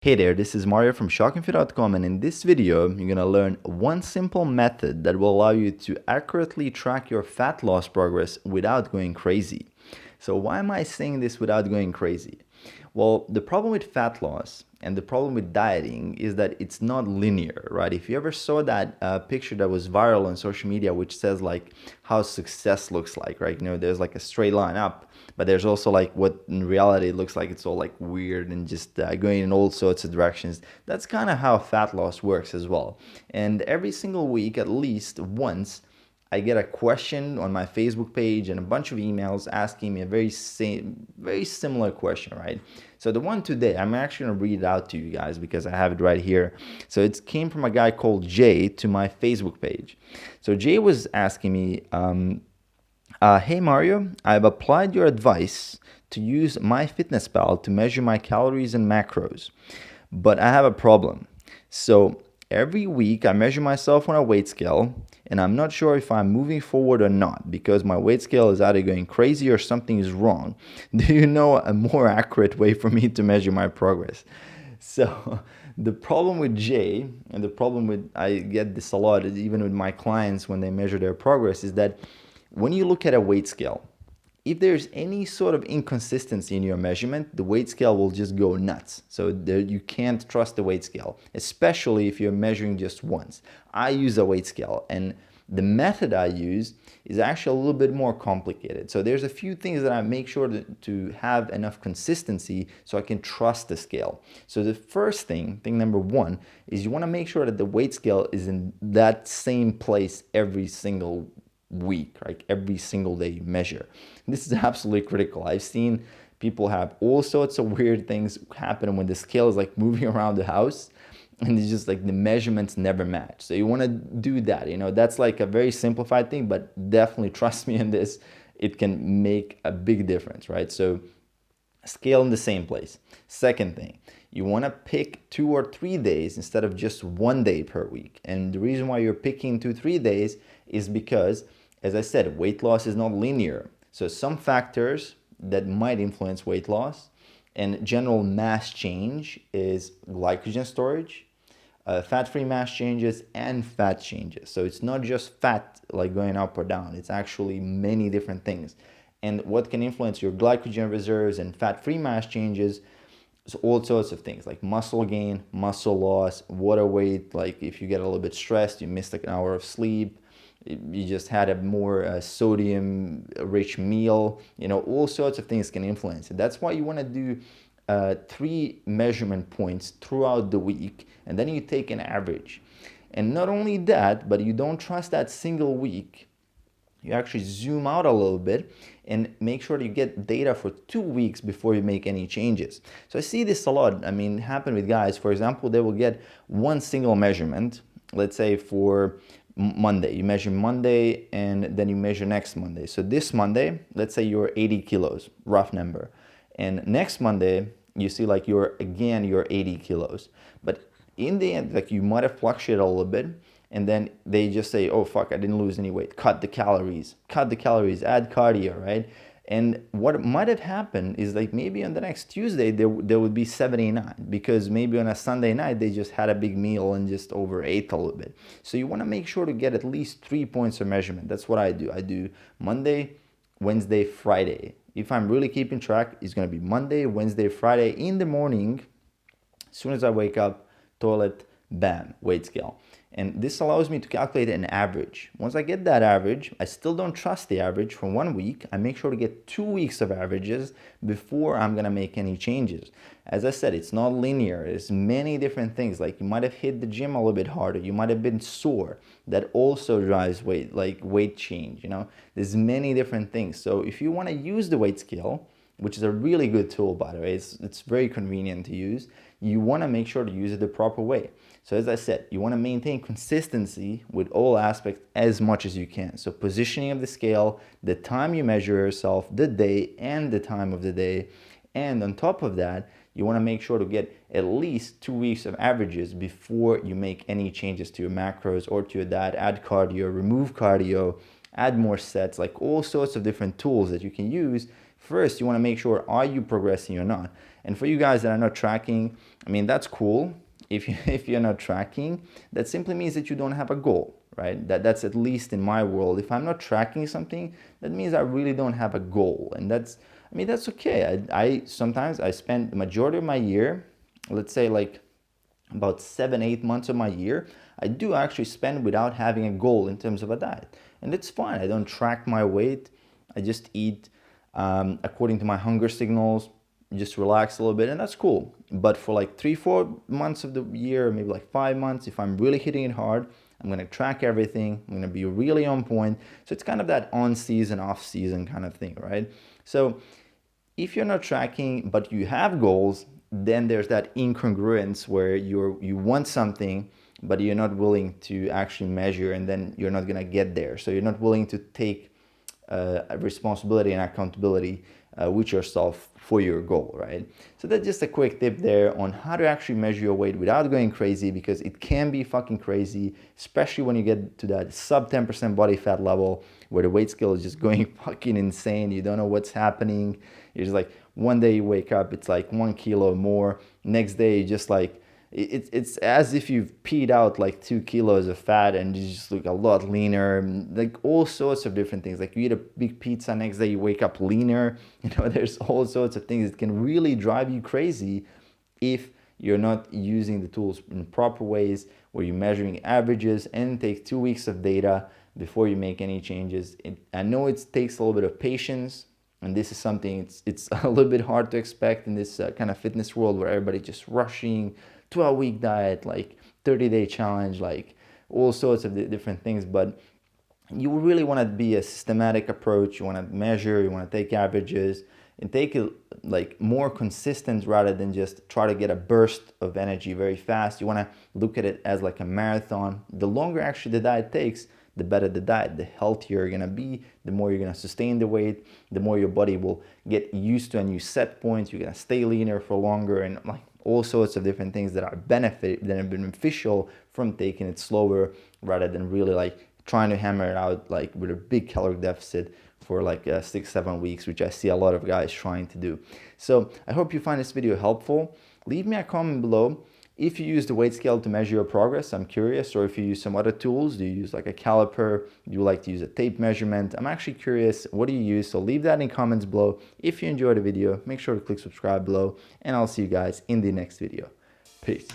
Hey there, this is Mario from shockingfit.com, and in this video, you're gonna learn one simple method that will allow you to accurately track your fat loss progress without going crazy. So why am I saying this without going crazy? Well, the problem with fat loss and the problem with dieting is that it's not linear, right? If you ever saw that picture that was viral on social media, which says like how success looks like, right? There's like a straight line up, but there's also like what in reality it looks like it's all like weird and just going in all sorts of directions. That's kind of how fat loss works as well. And every single week, at least once, I get a question on my Facebook page and a bunch of emails asking me a very similar question, right? So the one today, I'm actually gonna read it out to you guys because I have it right here. So it came from a guy called Jay to my Facebook page. So Jay was asking me, "Hey Mario, I've applied your advice to use MyFitnessPal to measure my calories and macros, but I have a problem. So every week I measure myself on a weight scale, and I'm not sure if I'm moving forward or not because my weight scale is either going crazy or something is wrong. Do you know a more accurate way for me to measure my progress?" So the problem with Jay, and the problem with, I get this a lot, even with my clients when they measure their progress, is that when you look at a weight scale, if there's any sort of inconsistency in your measurement, the weight scale will just go nuts. So you can't trust the weight scale, especially if you're measuring just once. I use a weight scale, and the method I use is actually a little bit more complicated. So there's a few things that I make sure to have enough consistency so I can trust the scale. So the first thing number one, is you want to make sure that the weight scale is in that same place every single week, like every single day you measure. This is absolutely critical. I've seen people have all sorts of weird things happen when the scale is like moving around the house and it's just like the measurements never match. So you want to do that. That's like a very simplified thing, but definitely trust me in this, it can make a big difference, right? So scale in the same place. Second thing, you want to pick 2 or 3 days instead of just 1 day per week. And the reason why you're picking 2, 3 days is because, as I said, weight loss is not linear. So some factors that might influence weight loss and general mass change is glycogen storage, fat-free mass changes, and fat changes. So it's not just fat like going up or down. It's actually many different things. And what can influence your glycogen reserves and fat-free mass changes is all sorts of things like muscle gain, muscle loss, water weight. Like if you get a little bit stressed, you missed like an hour of sleep, you just had a more sodium rich meal, all sorts of things can influence it. That's why you want to do 3 measurement points throughout the week, and then you take an average. And not only that, but you don't trust that single week. You actually zoom out a little bit and make sure that you get data for 2 weeks before you make any changes. So I see this a lot. Happen with guys. For example, they will get one single measurement. Let's say for Monday, you measure Monday and then you measure next Monday. So this Monday, let's say you're 80 kilos, rough number. And next Monday, you see like you're 80 kilos. But in the end, like you might have fluctuated a little bit. And then they just say, oh, fuck, I didn't lose any weight. Cut the calories, add cardio, right? And what might have happened is like maybe on the next Tuesday, there would be 79 because maybe on a Sunday night, they just had a big meal and just overate a little bit. So you want to make sure to get at least 3 points of measurement. That's what I do. I do Monday, Wednesday, Friday. If I'm really keeping track, it's going to be Monday, Wednesday, Friday in the morning. As soon as I wake up, toilet, bam, weight scale. And this allows me to calculate an average. Once I get that average, I still don't trust the average for 1 week. I make sure to get 2 weeks of averages before I'm gonna make any changes. As I said, it's not linear. There's many different things. Like you might have hit the gym a little bit harder. You might have been sore. That also drives weight, like weight change, There's many different things. So if you wanna use the weight scale, which is a really good tool, by the way, it's very convenient to use, you wanna make sure to use it the proper way. So as I said, you want to maintain consistency with all aspects as much as you can. So positioning of the scale, the time you measure yourself, the day and the time of the day. And on top of that, you want to make sure to get at least 2 weeks of averages before you make any changes to your macros or to your diet. Add cardio, remove cardio, add more sets, like all sorts of different tools that you can use. First, you want to make sure, are you progressing or not? And for you guys that are not tracking, I mean, that's cool. If you're not tracking, that simply means that you don't have a goal, right? That's at least in my world. If I'm not tracking something, that means I really don't have a goal. And that's, I mean, that's okay. I sometimes I spend the majority of my year, let's say like about 7-8 months of my year, I do actually spend without having a goal in terms of a diet. And it's fine. I don't track my weight. I just eat according to my hunger signals, just relax a little bit, and that's cool. But for like 3-4 months of the year, maybe like 5 months, if I'm really hitting it hard, I'm going to track everything. I'm going to be really on point. So it's kind of that on season, off season kind of thing, right? So if you're not tracking but you have goals, then there's that incongruence where you want something but you're not willing to actually measure, and then you're not going to get there. So you're not willing to take responsibility and accountability with yourself for your goal, right? So that's just a quick tip there on how to actually measure your weight without going crazy, because it can be fucking crazy, especially when you get to that sub 10% body fat level where the weight scale is just going fucking insane. You don't know what's happening. You're just like, one day you wake up, it's like 1 kilo more. Next day, you just like, it's as if you've peed out like 2 kilos of fat and you just look a lot leaner, like all sorts of different things. Like you eat a big pizza, next day you wake up leaner. You know, there's all sorts of things that can really drive you crazy if you're not using the tools in proper ways, where you're measuring averages and take 2 weeks of data before you make any changes. I know it takes a little bit of patience, and this is something it's a little bit hard to expect in this kind of fitness world where everybody's just rushing 12-week diet, like 30-day challenge, like all sorts of different things. But you really want to be a systematic approach. You want to measure, you want to take averages and take it like more consistent rather than just try to get a burst of energy very fast. You want to look at it as like a marathon. The longer actually the diet takes, the better the diet, the healthier you're gonna be, the more you're gonna sustain the weight, the more your body will get used to a new set point. You're gonna stay leaner for longer, and like all sorts of different things that are beneficial from taking it slower rather than really like trying to hammer it out like with a big caloric deficit for like 6-7 weeks, which I see a lot of guys trying to do. So I hope you find this video helpful. Leave me a comment below. If you use the weight scale to measure your progress, I'm curious. Or if you use some other tools, do you use like a caliper? Do you like to use a tape measurement? I'm actually curious, what do you use? So leave that in comments below. If you enjoyed the video, make sure to click subscribe below, and I'll see you guys in the next video. Peace.